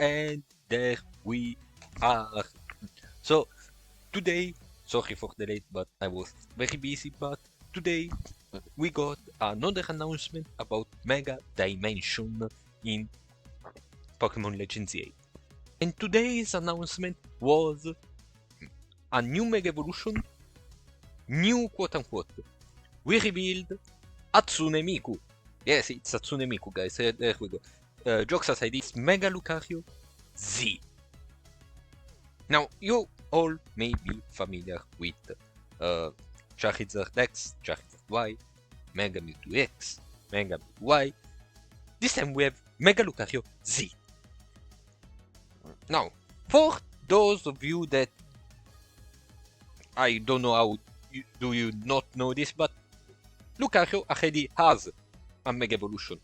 And there we are. So today, sorry for the late, but I was very busy. But today we got another announcement about Mega Dimension in Pokemon Legends 8. And today's announcement was a new Mega Evolution, new quote unquote. We revealed Hatsune Miku. Yes, it's Hatsune Miku, guys. There we go. Jokes aside, it's Mega Lucario Z. Now, you all may be familiar with Charizard X, Charizard Y, Mega Mewtwo X, Mega Mewtwo Y. This time we have Mega Lucario Z. Now, for those of you that I don't know how do you not know this, but Lucario already has a Mega Evolution.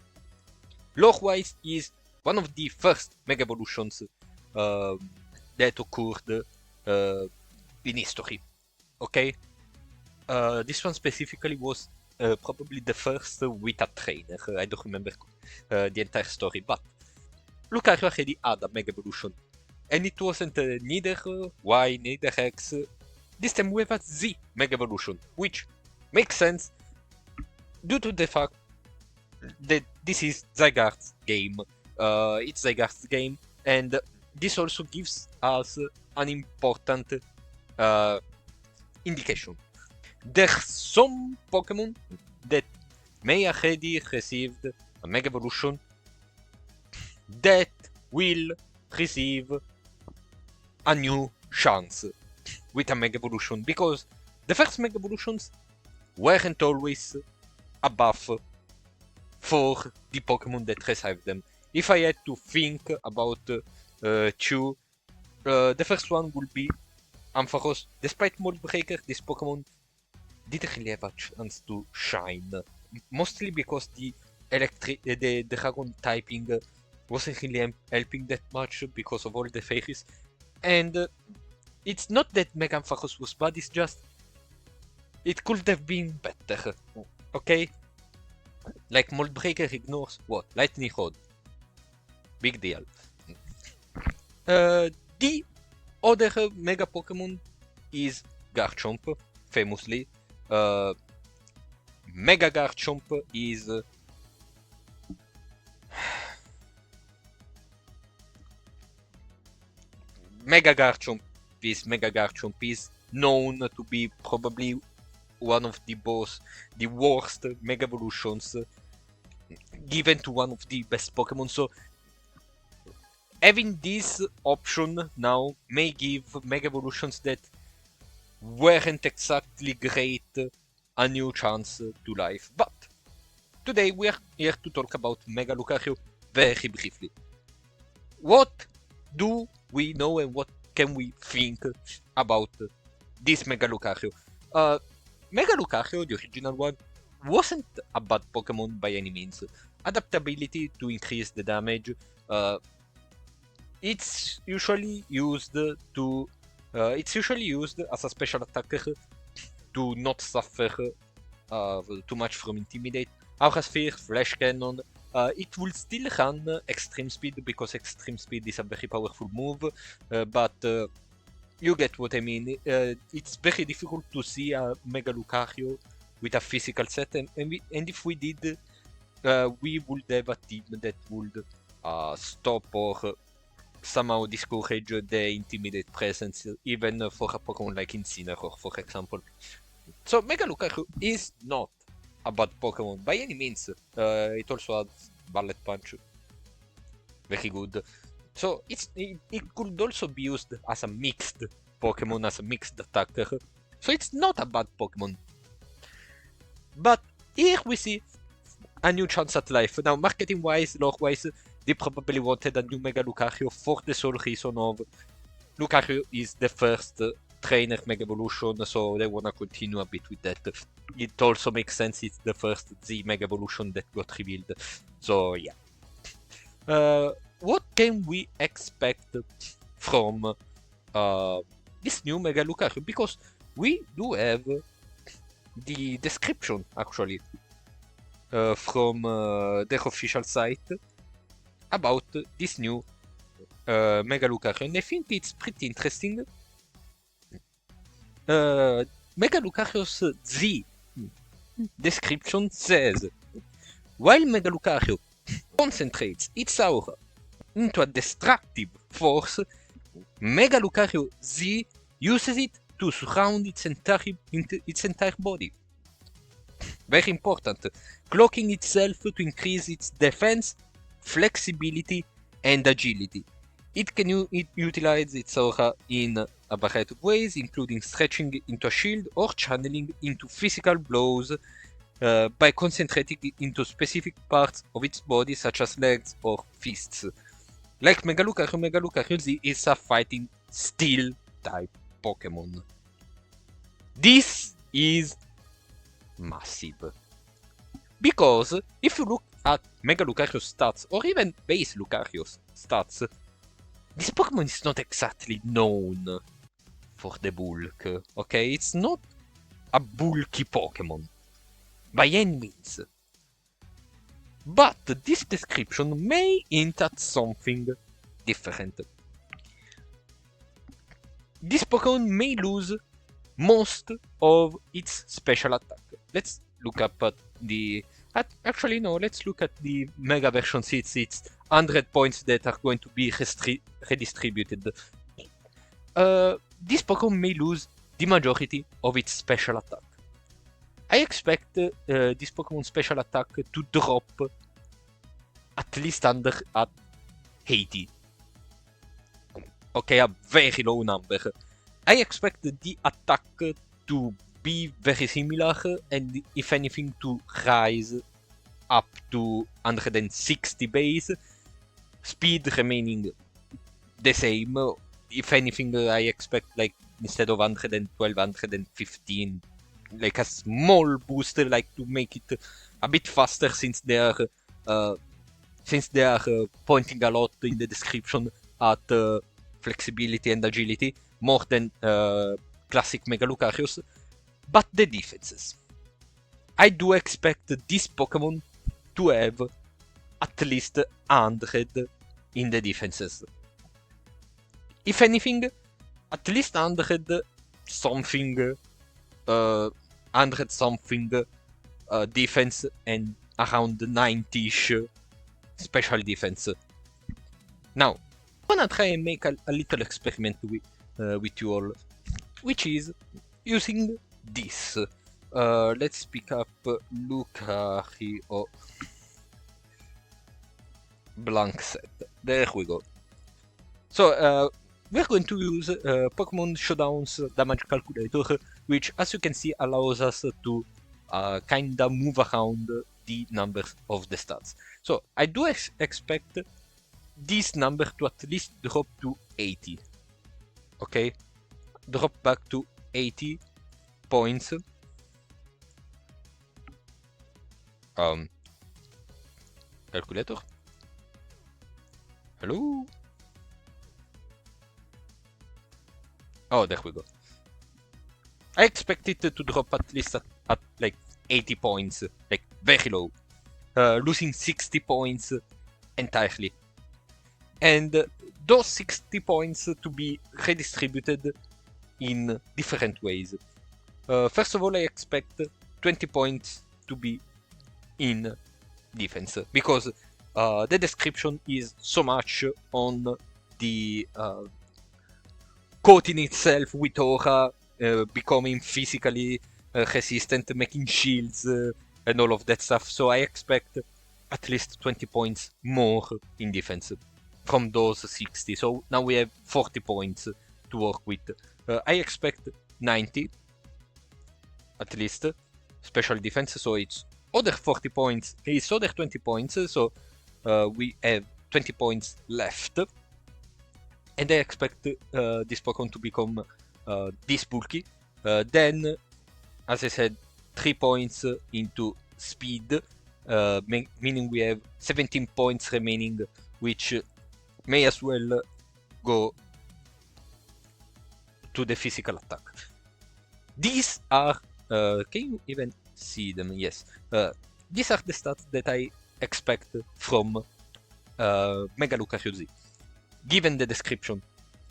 Lore-wise, is one of the first Mega Evolutions that occurred in history. Okay, this one specifically was probably the first with a trainer. I don't remember the entire story, but Lucario already had a Mega Evolution, and it wasn't neither Y, neither X. This time we have a Z Mega Evolution, which makes sense due to the fact that this is Zygarde's game. It's Zygarde's game, and this also gives us an important indication. There's some Pokemon that may already received a Mega Evolution that will receive a new chance with a Mega Evolution, because the first Mega Evolutions weren't always a buff for the Pokemon that received them. If I had to think about two, the first one would be Ampharos. Despite Mold Breaker, this Pokemon didn't really have a chance to shine, mostly because the Dragon typing wasn't really helping that much because of all the fairies. And it's not that Mega Ampharos was bad, it's just it could have been better. Okay? Like Mold Breaker ignores what? Lightning Rod. Big deal. The other Mega Pokemon is Garchomp, famously. Mega Garchomp is Mega Garchomp is known to be probably one of the worst Mega Evolutions given to one of the best Pokemon. So having this option now may give Mega Evolutions that weren't exactly great a new chance to life. But today we are here to talk about Mega Lucario very briefly. What do we know and what can we think about this Mega Lucario? Mega Lucario, the original one, wasn't a bad Pokemon by any means. Adaptability to increase the damage. It's usually used as a special attacker to not suffer too much from Intimidate. Aura Sphere, Flash Cannon. It will still run Extreme Speed because Extreme Speed is a very powerful move, but you get what I mean. It's very difficult to see a Mega Lucario with a physical set, and if we did, we would have a team that would stop or somehow discourage the Intimidate presence, even for a Pokemon like Incineroar, for example. So Mega Lucario is not a bad Pokemon by any means. It also has Bullet Punch, very good. So it could also be used as a mixed Pokemon, as a mixed attacker. So it's not a bad Pokemon. But here we see a new chance at life. Now, marketing-wise, lore-wise, they probably wanted a new Mega Lucario for the sole reason of Lucario is the first trainer Mega Evolution, so they wanna continue a bit with that. It also makes sense, it's the first Z Mega Evolution that got revealed. So yeah. What can we expect from this new Mega Lucario? Because we do have the description actually from their official site about this new Mega Lucario, and I think it's pretty interesting. Mega Lucario's Z description says, while Mega Lucario concentrates its aura into a destructive force, Mega Lucario Z uses it to surround its entire body. Very important. Cloaking itself to increase its defense, flexibility, and agility. It can utilize its aura in a variety of ways, including stretching into a shield or channeling into physical blows by concentrating into specific parts of its body, such as legs or fists. Like Mega Lucario Z is a fighting steel type Pokemon. This is massive. Because if you look at Mega Lucario's stats, or even base Lucario's stats, this Pokemon is not exactly known for the bulk, okay? It's not a bulky Pokemon, by any means. But this description may hint at something different. This Pokemon may lose most of its special attack. Let's look up at the... Actually, no, let's look at the Mega version since it's 100 points that are going to be redistributed. This Pokemon may lose the majority of its special attack. I expect this Pokemon special attack to drop at least under at 80. Okay, a very low number. I expect the attack to be very similar and if anything to rise up to 160 base, speed remaining the same. If anything, I expect like instead of 112, 115, like a small booster, like to make it a bit faster since they are pointing a lot in the description at flexibility and agility more than classic Mega Lucarios. But the defenses. I do expect this Pokemon to have at least 100 in the defenses. If anything, at least 100 something, 100 something defense and around 90-ish special defense. Now, I'm gonna try and make a little experiment with you all, which is using this. Let's pick up Lucario blank set. There we go. So we're going to use Pokemon Showdown's damage calculator, which, as you can see, allows us to kinda move around the numbers of the stats. So I do expect this number to at least drop to 80. Okay, drop back to 80 points. Calculator? Hello? Oh, there we go. I expect it to drop at least at like 80 points, like very low, losing 60 points entirely. And those 60 points to be redistributed in different ways. First of all, I expect 20 points to be in defense, because the description is so much on the coating itself with aura, becoming physically resistant, making shields, and all of that stuff. So I expect at least 20 points more in defense from those 60. So now we have 40 points to work with. I expect 90 at least special defense, so it's other 40 points, it's other 20 points, so we have 20 points left. And I expect this Pokemon to become this bulky. Then, as I said, 3 points into speed, meaning we have 17 points remaining, which may as well go to the physical attack. These are, can you even see them? Yes. These are the stats that I expect from Mega Lucario Z. given the description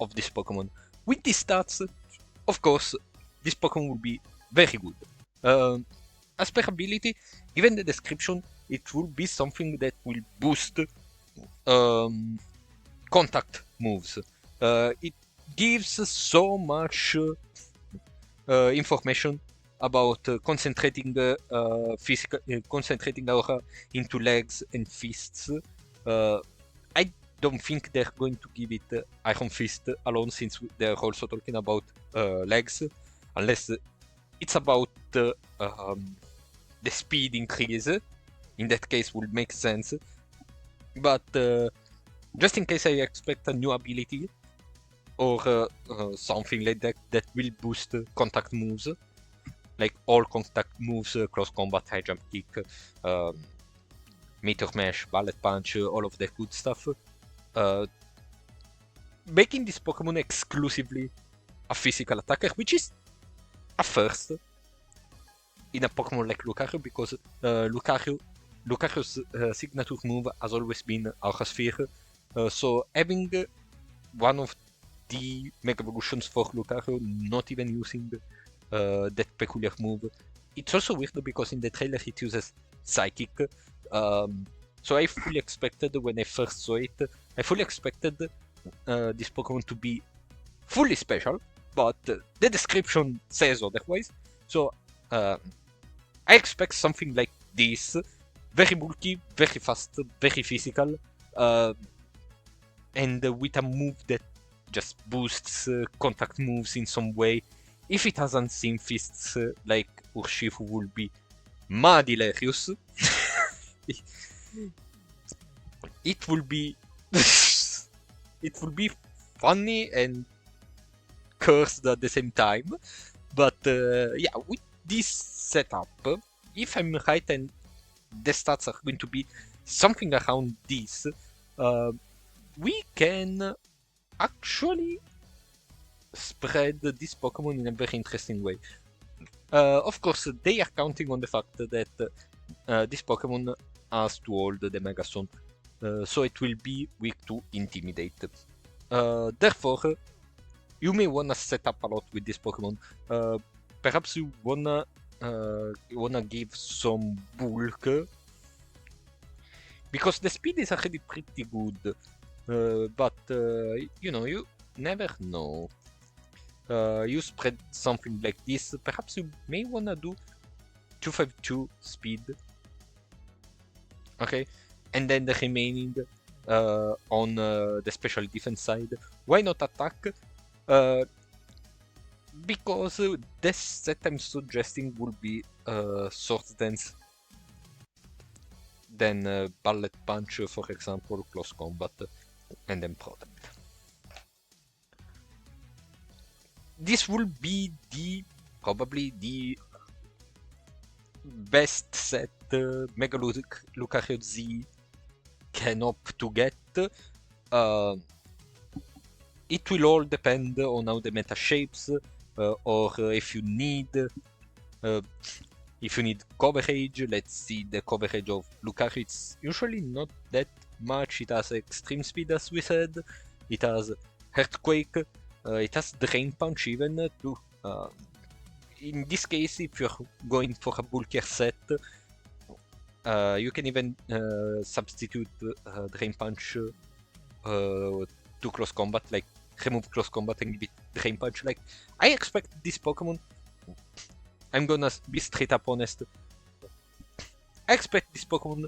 of this Pokemon. With these stats, of course, this Pokemon will be very good. As per ability, given the description, it will be something that will boost contact moves. It gives so much information about concentrating concentrating aura into legs and fists. I don't think they're going to give it Iron Fist alone, since they're also talking about legs, unless it's about the speed increase. In that case, would make sense. But just in case, I expect a new ability or something like that that will boost contact moves, like all contact moves, close combat, high jump kick, meteor mash, bullet punch, all of that good stuff. Making this Pokemon exclusively a physical attacker, which is a first in a Pokemon like Lucario, because Lucario's signature move has always been Aura Sphere. So having one of the Mega Evolutions for Lucario not even using that peculiar move, it's also weird because in the trailer it uses Psychic. So I fully expected, when I first saw it, I fully expected this Pokemon to be fully special, but the description says otherwise. So I expect something like this. Very bulky, very fast, very physical, and with a move that just boosts contact moves in some way. If it has Unseen Fists like Urshifu, will be mad hilarious. It will be it will be funny and cursed at the same time. But yeah, with this setup, if I'm right and the stats are going to be something around this, we can actually spread this Pokemon in a very interesting way. Of course, they are counting on the fact that this Pokemon has to hold the Megastone, so it will be weak to Intimidate. Therefore, you may wanna set up a lot with this Pokemon. Perhaps you wanna give some bulk, because the speed is already pretty good, but you know, you never know. You spread something like this, perhaps you may wanna do 252 speed, okay, and then the remaining on the special defense side. Why not attack? Because the set I'm suggesting would be Swords Dance, then Bullet Punch, for example, Close Combat, and then Protect. This will be probably the best set Mega Lucario Z can hope to get. It will all depend on how the meta shapes, or if you need coverage. Let's see the coverage of Lucario. It's usually not that much. It has extreme speed, as we said. It has Earthquake. It has Drain Punch even too. In this case, if you're going for a bulkier set, you can even substitute Drain Punch to Close Combat, like remove Close Combat and give it Drain Punch. Like, I expect this Pokemon, I'm gonna be straight up honest, I expect this Pokemon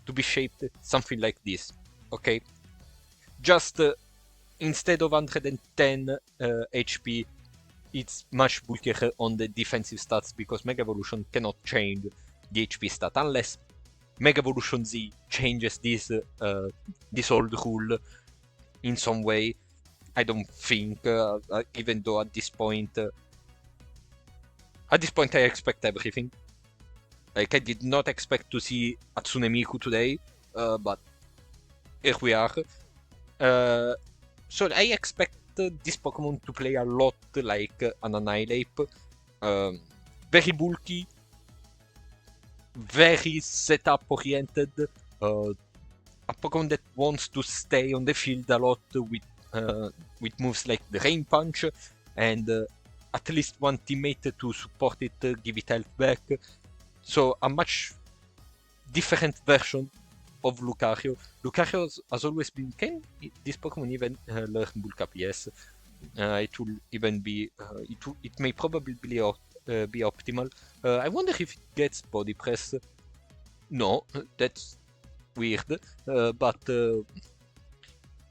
to be shaped something like this, okay? Just instead of 110 HP, it's much bulkier on the defensive stats, because Mega Evolution cannot change the HP stat unless Mega Evolution Z changes this old rule in some way. I don't think, even though at this point I expect everything. Like, I did not expect to see Hatsune Miku today, but here we are. So I expect this Pokemon to play a lot like an Annihilate. Very bulky, very setup oriented, a Pokemon that wants to stay on the field a lot with moves like the Rain Punch and at least one teammate to support it, give it health back. So a much different version of Lucario. Lucario has always been, can this Pokemon even learn Bulk Up? Yes. It will even be, it may probably be optimal. I wonder if it gets Body Press. No, that's weird. But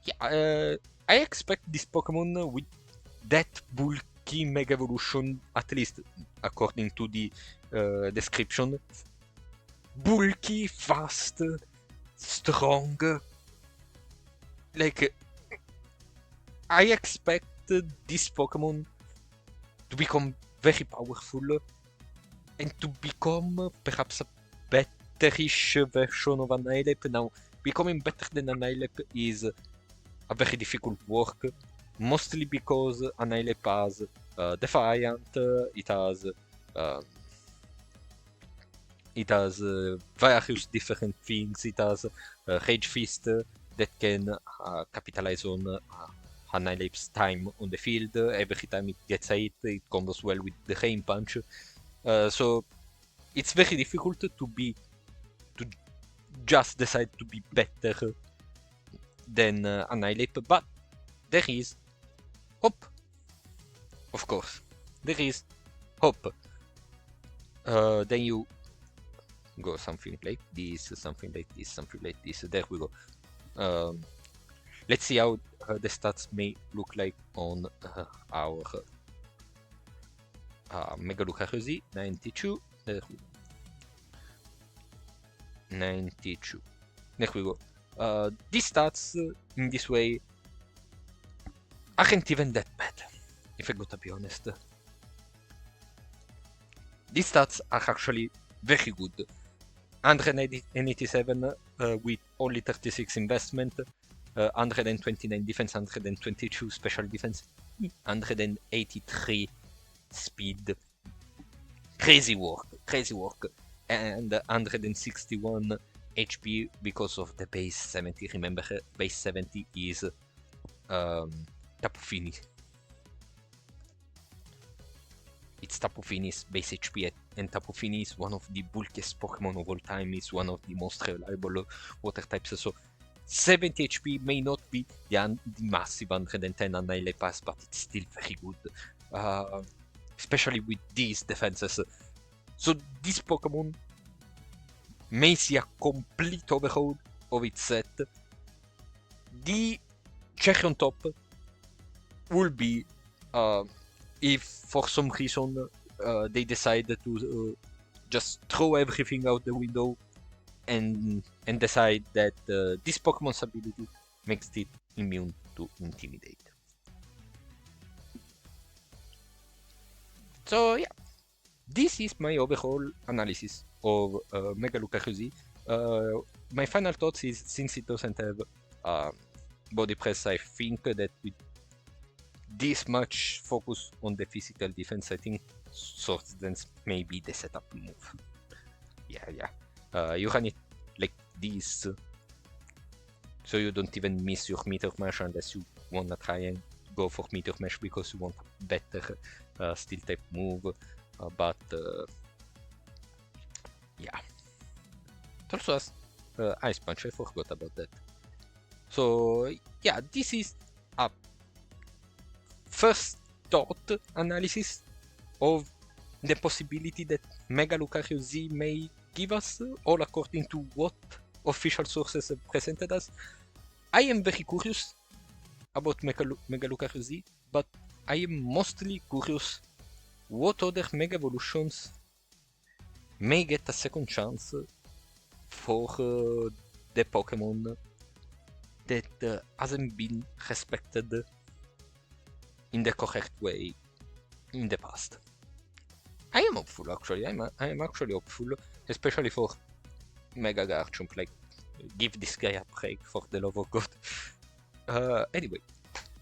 yeah, I expect this Pokemon with that bulky Mega Evolution, at least according to the description. Bulky, fast, strong. Like, I expect this Pokemon to become very powerful and to become perhaps a better-ish version of Annihilape. Now, becoming better than Annihilape is a very difficult work, mostly because Annihilape has Defiant, it has various different things. It has Rage Fist that can capitalize on Annihilape's time on the field. Every time it gets hit, it combos well with the Rain Punch. So it's very difficult to just decide to be better than Annihilape, but there is hope. Of course, there is hope. Then you go something like this, something like this, something like this. There we go. Let's see how the stats may look like on our Mega Lucario Z. 92. There we go. 92. There we go. These stats in this way aren't even that bad, if I gotta be honest. These stats are actually very good. 187 with only 36 investment, 129 defense, 122 special defense, 183 speed. Crazy work, and 161 HP because of the base 70. Remember, base 70 is Tapu Fini. It's Tapu Fini's base HP, and Tapu Fini is one of the bulkiest Pokemon of all time. It's one of the most reliable water types. So 70 HP may not be the massive 110 Annihilate Pass, but it's still very good. Especially with these defenses. So this Pokemon may see a complete overhaul of its set. The cherry on top will be if for some reason they decide to just throw everything out the window and decide that this Pokemon's ability makes it immune to Intimidate. So yeah, this is my overall analysis of Mega Lucario Z. My final thoughts is, since it doesn't have body press, I think that with this much focus on the physical defense, I think Swords Dance may be the setup move. Yeah. You run it like this, so you don't even miss your Meteor Mash unless you wanna try and go for Meteor Mash because you want a better Steel type move. But yeah, it also has Ice Punch. I forgot about that. So yeah, this is a first thought analysis of the possibility that Mega Lucario Z may give us, all according to what official sources have presented us. I am very curious about Mega Lucario Z, but I am mostly curious what other Mega Evolutions may get a second chance for the Pokemon that hasn't been respected in the correct way in the past. I am hopeful, actually. I am actually hopeful, especially for Mega Garchomp. Like, give this guy a break, for the love of God. Anyway,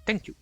thank you